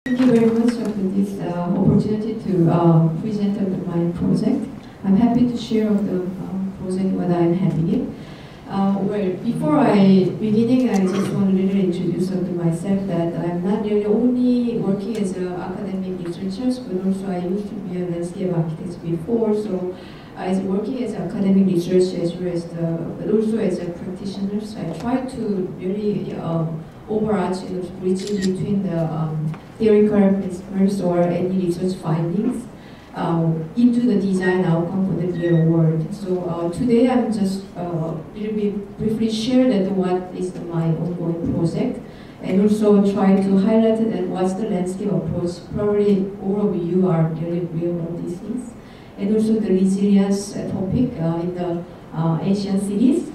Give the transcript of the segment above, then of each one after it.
Thank you very much for this opportunity to present my project. I'm happy to share the project what I'm having it. Well, before beginning, I just want to really introduce myself that I'm not really only working as an academic researcher, but also I used to be a landscape architect before. So I was working as an academic researcher as well as but also as a practitioner. So I try to really overarch bridging between the theoretical principles or any research findings into the design outcome for the real world. So today I'm just briefly share that what is my ongoing project, and also try to highlight that what's the landscape approach. Probably all of you are really real of these things, and also the resilience topic in the Asian cities,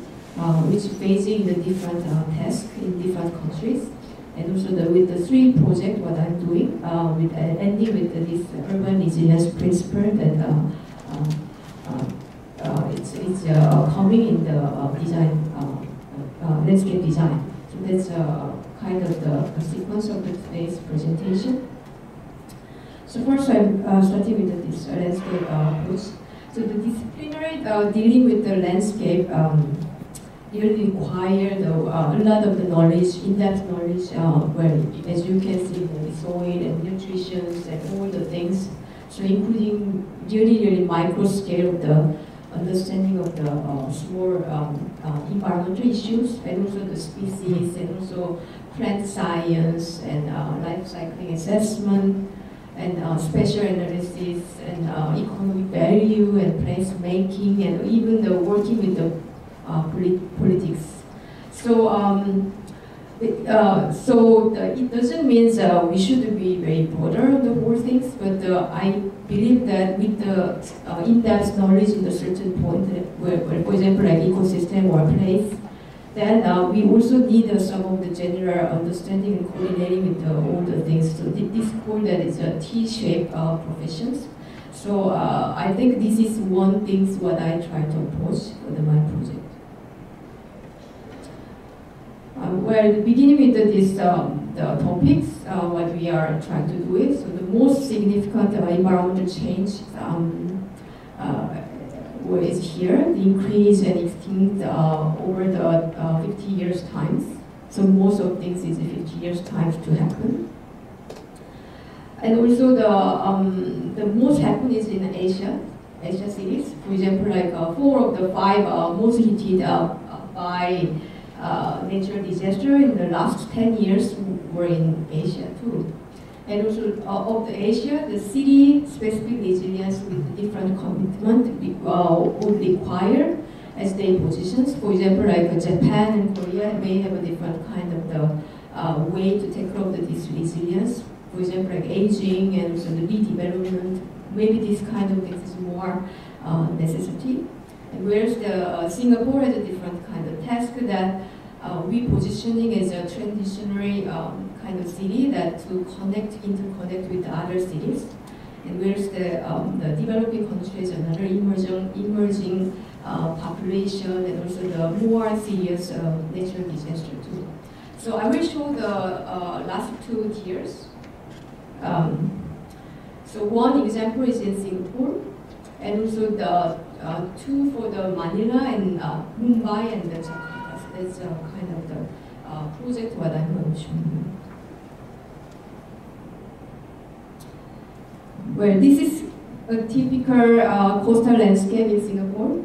which facing the different tasks in different countries. And also with the three projects, what I'm doing, with ending with this urban resilience principle that it's coming in the design, landscape design. So that's kind of the sequence of today's presentation. So first I'm starting with this landscape approach. So the disciplinary dealing with the landscape really require a lot of the knowledge, in-depth knowledge, where, as you can see, the soil and nutrition and all the things. So including really micro scale of the understanding of the small environmental issues, and also the species, and also plant science, and life cycling assessment, and spatial analysis, and economic value, and place making, and even the working with the politics. So, it doesn't mean we should be very broader on the whole things, but I believe that with the in-depth knowledge in a certain point, where, for example, like ecosystem or place, then we also need some of the general understanding and coordinating with all the things. So this called that is a T-shaped professions. So I think this is one thing what I try to approach for my project. Well, beginning with this the topics, what we are trying to do is, so the most significant environmental change is here, the increase and extinct over the 50 years times. So most of things is 50 years times to happen. And also the most happen is in Asia cities. For example, like 4 of the 5 most hit by natural disaster in the last 10 years were in Asia too. And also of the Asia, the city-specific resilience with different commitment would require as their positions. For example, like Japan and Korea may have a different kind of the way to take care of this resilience. For example, like aging and also the redevelopment. Maybe this kind of things is more necessity. And whereas the Singapore has a different kind of task that we positioning as a transitionary kind of city that to interconnect with other cities. And whereas the developing countries another emerging population, and also the more serious natural disaster too. So I will show the last 2 tiers. So one example is in Singapore, and also the 2 for the Manila and Mumbai and the Jakarta. So that's kind of the project what I'm going to show you. Well, this is a typical coastal landscape in Singapore.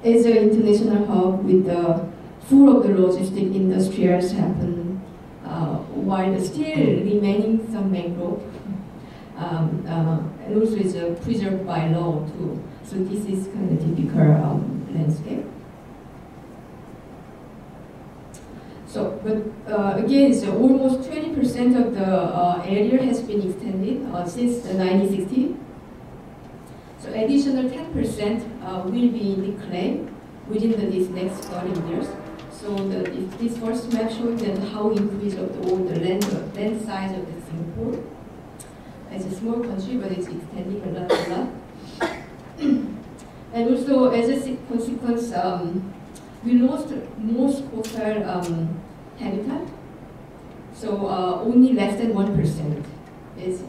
As an international hub with the full of the logistic industries happen, while still remaining some mangrove, and also it's preserved by law too. So this is kind of typical landscape. So, but again, so almost 20% of the area has been extended since the 1960s. So additional 10% will be reclaimed within this next 30 years. So this first map showing that how increase of the land size of the Singapore. It's a small country, but it's extending a lot. And also, as a consequence, we lost most coastal habitat. So only less than 1% is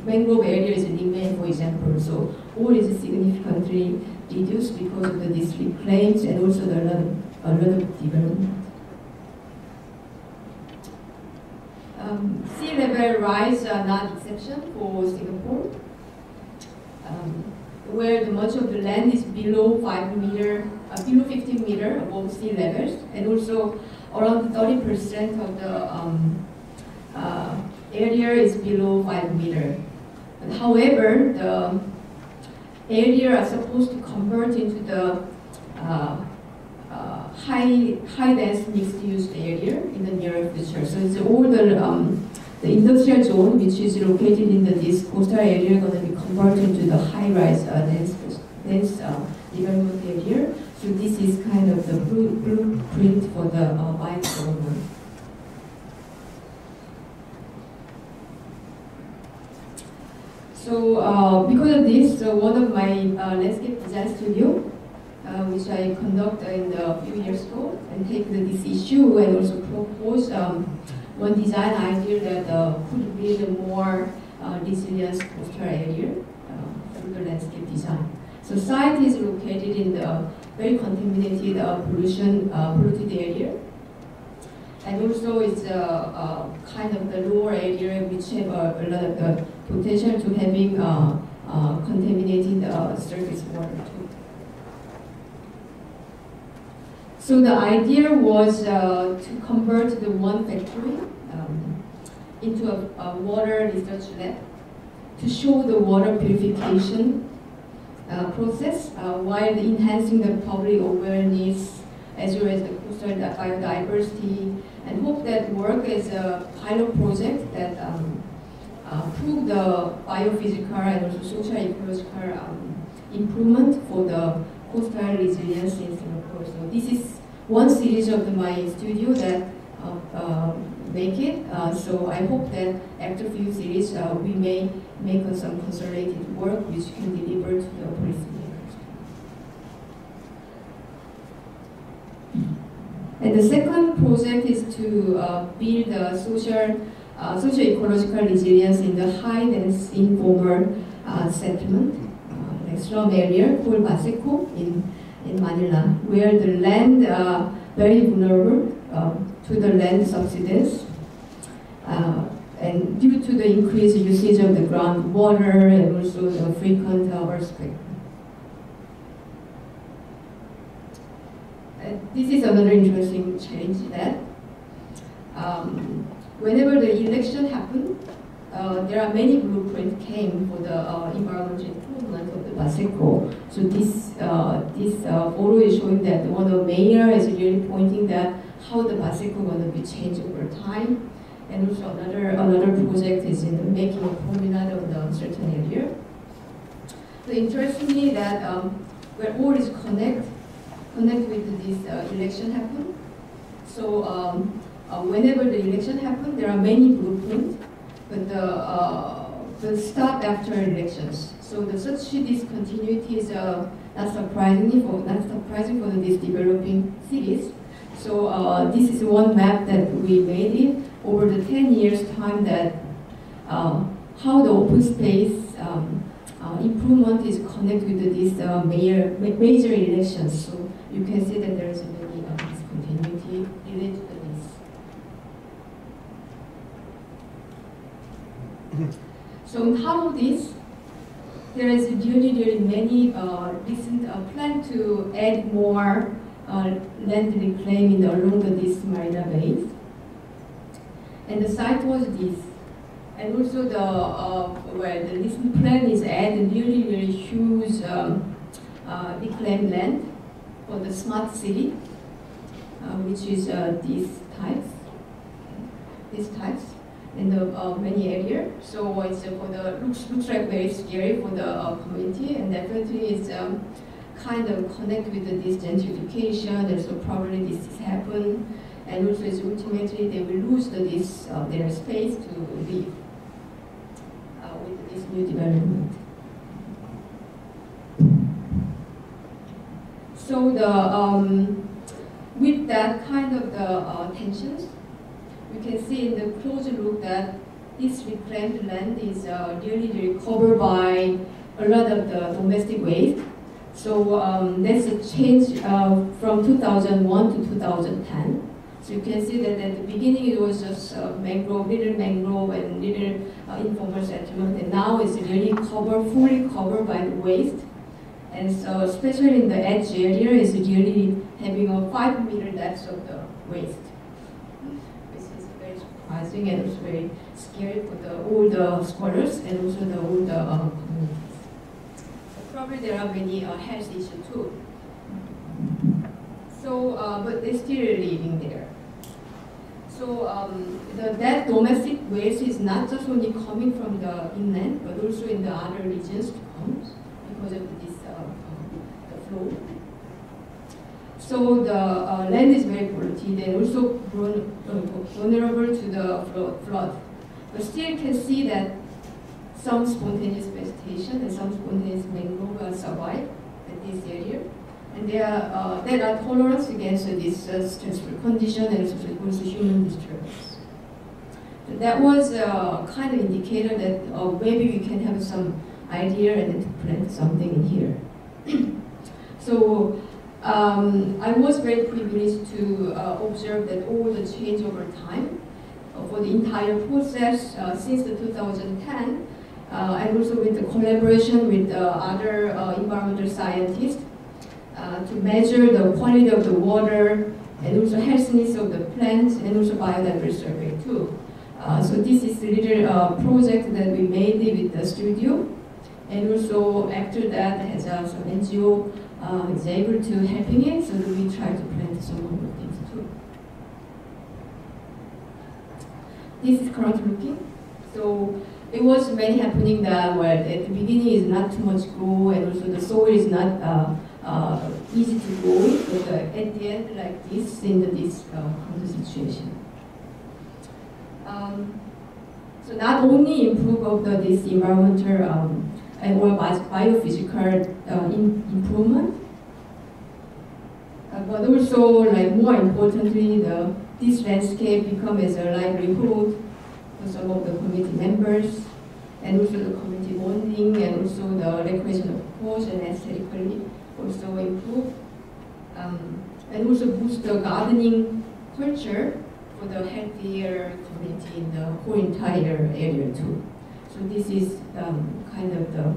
mangrove area is remain, for example. So all is significantly reduced because of these reclaims and also a lot of development. Sea level rise are not exception for Singapore, where much of the land is below 15 meter above sea levels, and also around 30% of the area is below 5 meter. But however, the area are supposed to convert into the high dense mixed use area in the near future. So it's all the industrial zone, which is located in this coastal area, going to be converted into the high rise dense development area. So this is kind of the blueprint for the Biden government. So because of this, one of my landscape design studio, which I conducted a few years ago, and take this issue and also propose one design idea that could build a more resilient coastal area through the landscape design. So site is located in the very contaminated polluted area, and also it's kind of the lower area which have a lot of the potential to having contaminated surface water too. So the idea was to convert the one factory into a water research lab to show the water purification process while enhancing the public awareness as well as the coastal biodiversity, and hope that work as a pilot project that prove the biophysical and also social ecological improvement for the coastal resilience in Singapore. So this is one series of my studio that make it. So I hope that after a few series we may make some consolidated work which can deliver to the policymakers. And the second project is to build a socio-ecological resilience in the high-dense informal settlement, like slum area called Baseco in Manila, where the land very vulnerable to the land subsidies, and due to the increased usage of the groundwater and also the frequent earthquake. This is another interesting challenge that whenever the election happened, there are many blueprints came for the environmental improvement of the Baseco. So this photo is showing that one of the mayor is really pointing that how the Baseco going to be changed over time, and also another project is in the making a promenade of the certain area. So interestingly that where all is connect with this election happen. So whenever the election happen, there are many blueprints, but the stop after elections. So such discontinuity is not surprising for these developing cities. So this is one map that we made it over the 10 years time that how the open space improvement is connected with this major elections. So you can see that there is a many discontinuity related to this. So on top of this, there is really many recent plan to add more land reclaim along this marina bays. And the site was this. And also where the recent plan is add really huge reclaimed land for the smart city, which is these types in the many areas. So it's for the looks like very scary for the community, and definitely it's kind of connect with this gentrification. And so probably this is happen, and also it's ultimately they will lose their space to live with this new development. So with that kind of the tensions, you can see in the close look that this reclaimed land is really covered by a lot of the domestic waste. So that's a change from 2001 to 2010. So you can see that at the beginning it was just mangrove, little mangrove and little informal settlement, and now it's really fully covered by the waste. And so especially in the edge area, it's really having a 5 meter depth of the waste. This is very surprising and it's very scary for all the scholars and also all the communities. So probably there are many health issues too. So, but they're still living there. So that domestic waste is not just only coming from the inland, but also in the other regions to come because of this the flow. So the land is very polluted and also vulnerable to the flood. But still you can see that some spontaneous vegetation and some spontaneous mangrove survive at this area. And there are tolerance against this stressful condition and also human disturbance. So that was a kind of indicator that maybe we can have some idea and then to plant something in here. So I was very privileged to observe that all the change over time for the entire process since the 2010, and also with the collaboration with other environmental scientists. To measure the quality of the water and also healthiness of the plants and also biodiversity survey too. So this is a little project that we made with the studio, and also after that has some NGO is able to helping it, so that we try to plant some more things too. This is current looking. So it was many happening that where at the beginning is not too much grow and also the soil is not easy to go with, but at the end, like this, in this kind of situation. So not only improve of this environmental and or biophysical improvement, but also, like more importantly, this landscape become as a livelihood for some of the community members, and also the community bonding, and also the recreation of course, and aesthetically also improve, and also boost the gardening culture for the healthier community in the whole entire area too. So this is kind of the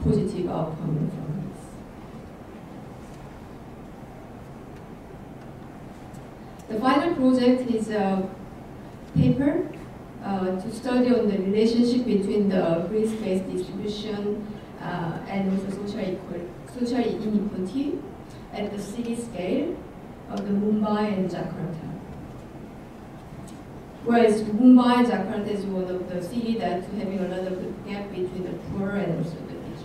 positive outcome from this. The final project is a paper to study on the relationship between the green space distribution and also social inequality at the city scale of the Mumbai and Jakarta. Whereas Mumbai and Jakarta is one of the cities that having a lot of gap between the poor and also the rich.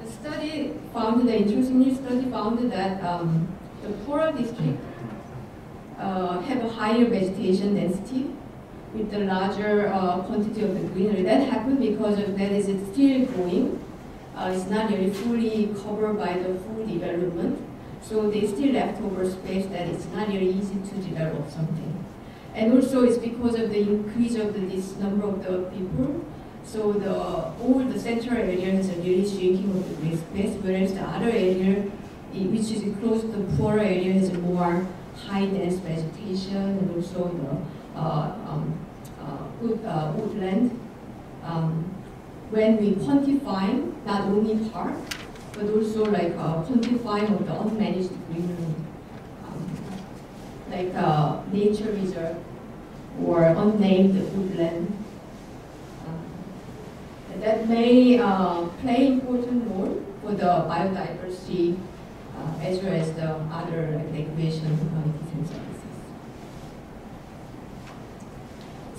The study found that, interestingly, study found that the poorer district have a higher vegetation density with the larger quantity of the greenery. That happened because of that is it's still growing. It's not really fully covered by the full development. So there's still leftover space that it's not really easy to develop something. And also it's because of the increase of this number of the people. So all the central area has a really shrinking of the green space, whereas the other area, which is close to the poorer area, has a more high dense vegetation and also the woodland. When we quantify not only park, but also like quantifying of the unmanaged greenery, like nature reserve or unnamed woodland. That may play important role for the biodiversity as well as the other like recreation amenities and services.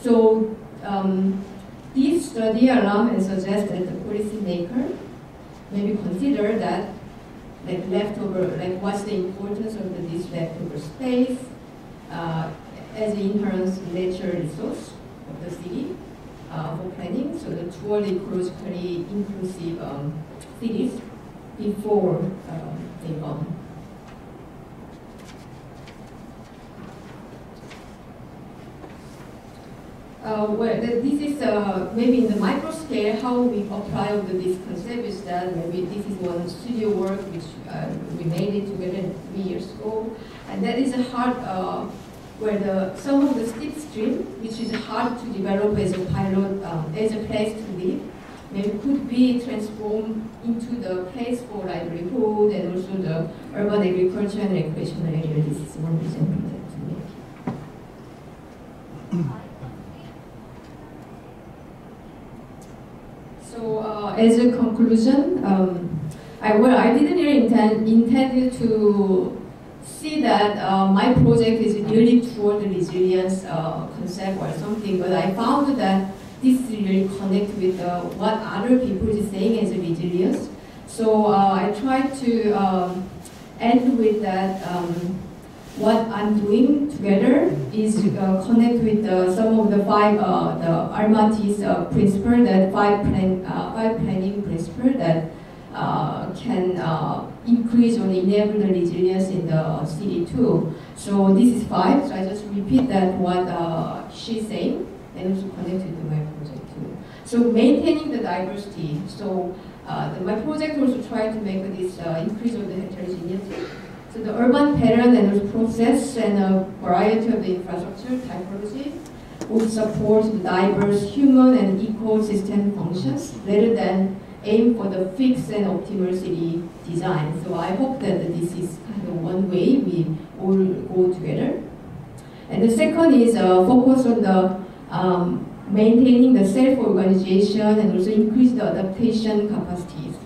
So this study allow and suggest that the policymaker maybe consider that like leftover, like what's the importance of this leftover space as an inherent natural resource of the city for planning, so the truly ecologically inclusive cities before they come. This is maybe in the micro scale, how we apply all this concept is that maybe this is one studio work which we made it together 3 years ago. And that is a hard, where some of the steep stream, which is hard to develop as a pilot, as a place to live, maybe could be transformed into the place for livelihood and also the urban agriculture and recreational area. This is one example that we make. So as a conclusion, I didn't really intend to see that my project is really toward the resilience concept or something, but I found that this really connects with what other people are saying as a resilience. So I tried to end with that. What I'm doing together is connect with some of the five Almaty's principle, that five planning principle that can increase or enable the resilience in the city too. So this is 5. So I just repeat that what she's saying and also connect it to my project too. So maintaining the diversity. So my project also tried to make this increase of the heterogeneity. So the urban pattern and the process and a variety of the infrastructure typology would support the diverse human and ecosystem functions rather than aim for the fixed and optimal city design. So I hope that this is kind of one way we all go together. And the second is focus on the maintaining the self-organization and also increase the adaptation capacities.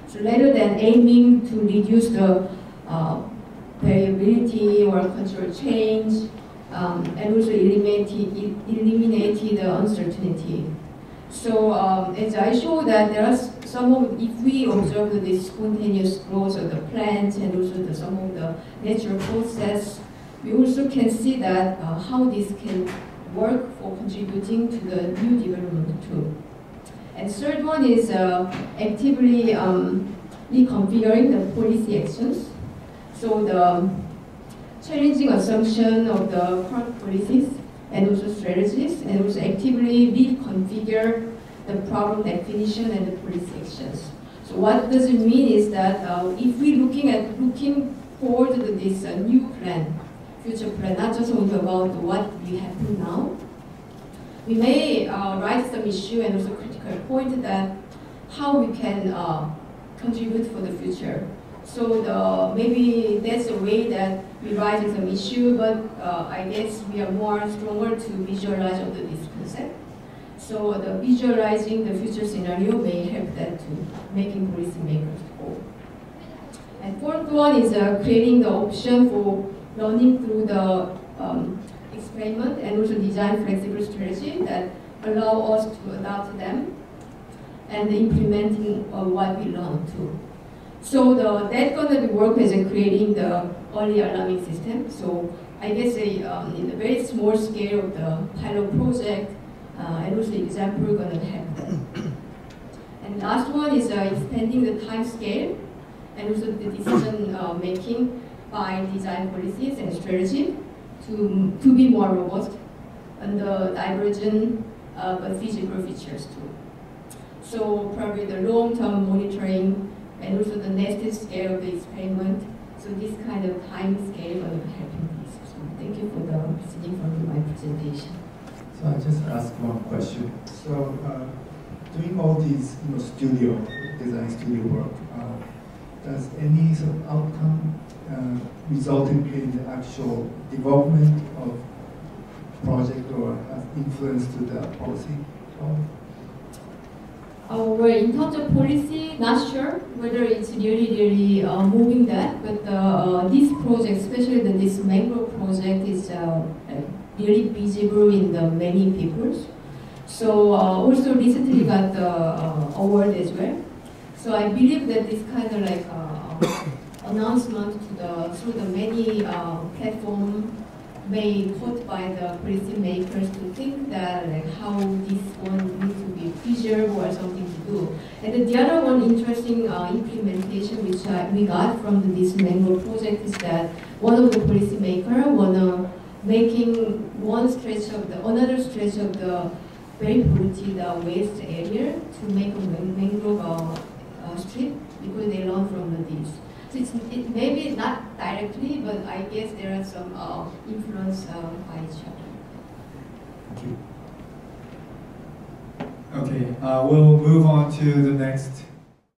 So rather than aiming to reduce the variability or control change, and also eliminate the uncertainty. So as I show that there are if we observe this spontaneous growth of the plants and also some of the natural process, we also can see that how this can work for contributing to the new development too. And third one is actively reconfiguring the policy actions. So the challenging assumption of the current policies and also strategies, and also actively reconfigure the problem definition and the policy actions. So what does it mean is that if we're looking forward to this new plan, future plan, not just only about what we have to now, we may raise some issue and also critical point that how we can contribute for the future. So maybe that's a way that we raise some issue, but I guess we are more stronger to visualize all this concept. So the visualizing the future scenario may help that to making policymakers go. And fourth one is creating the option for learning through the experiment and also design flexible strategy that allow us to adapt them and implementing what we learn too. So that's going to be work as creating the early alarming system. So I guess in a very small scale of the pilot project, and also example going to have that. And last one is expanding the time scale and also the decision making by design policies and strategy to be more robust and the divergent but feasible features too. So probably the long-term monitoring and also the nested scale of the experiment. So this kind of time scale will help in this. So thank you for listening for my presentation. So I just ask one question. So doing all these design studio work, does any sort of outcome resulting in the actual development of project or has influence to the policy? Well, in terms of policy, not sure whether it's really moving that, but this project, especially this mangrove project, is really visible in the many peoples. So also recently got the award as well. So I believe that this kind of like announcement to through the many platform may be taught by the policy makers to think that like how this one needs to be feasible or something to do. And the other one interesting implementation which we got from this mangrove project is that one of the policy makers wanna making another stretch of the very polluted waste area to make a mangrove strip because they learn from this. So it maybe not directly, but I guess there are some influence by each other. Thank you. Okay, we'll move on to the next